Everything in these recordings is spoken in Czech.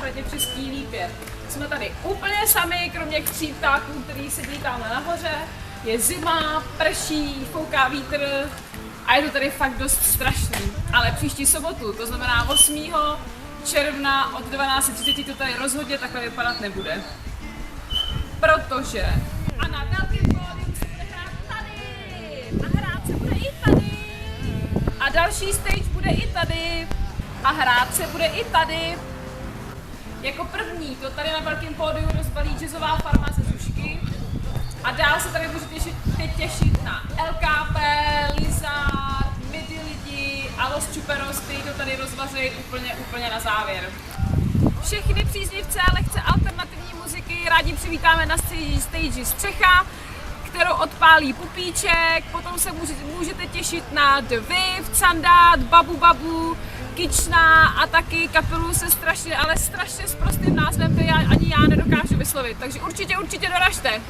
zahradě v Český Lípě. Jsme tady úplně sami, kromě tří ptáků, který sedí tamhle nahoře. Je zima, prší, fouká vítr a je to tady fakt dost strašný. Ale příští sobotu, to znamená 8. června od 12:30 to tady rozhodně takhle vypadat nebude. Protože a na velkém pódiu se bude hrát tady a hrát se bude i tady a další stage bude i tady a hrát se bude i tady. Jako první to tady na velkém pódiu rozbalí jazzová farma ze Zušky a dál se tady můžete těšit na LKP, Lizard, Midi lidi a Los Chuperos, který to tady rozvaří úplně na závěr. Všechny příznivce lehce alternativní muziky rádi přivítáme na stage Střecha, kterou odpálí Pupíček, potom se můžete těšit na The Viv, Candát, Babu Babu, Kična a taky kapelu se strašně s prostým názvem, který ani já nedokážu vyslovit, takže určitě doražte.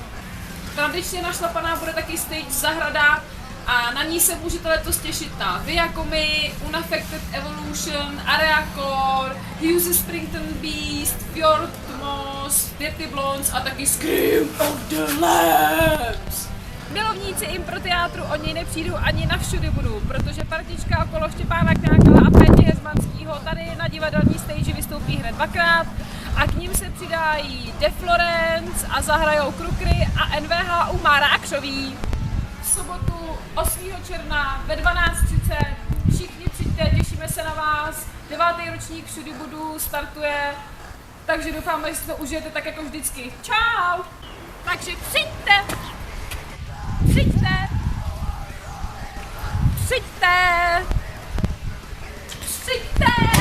Tradičně našlapaná bude taky stage Zahrada a na ní se můžete letos těšit na Viacomy, Unaffected Evolution, Area Core, Hughes Springton Beast, Fjord Moss, Dirty Blondes a taky Scream of the Lambs. Milovníci improteátru o něj nepřijdou ani na všudy budu, protože partička okolo Štěpána Kňákala a Pétě Heřmanskýho tady na divadelní stage vystoupí hned dvakrát a k ním se přidají The Florence a zahrajou Krukry a NVH u Mára Akšový. V sobotu 8. června ve 12:30 všichni přijďte, těšíme se na vás. 9. ročník Všudy budu startuje, takže doufáme, že si to užijete tak jako vždycky. Čau! Takže přijďte! Přijďte! Přijďte! Přijďte!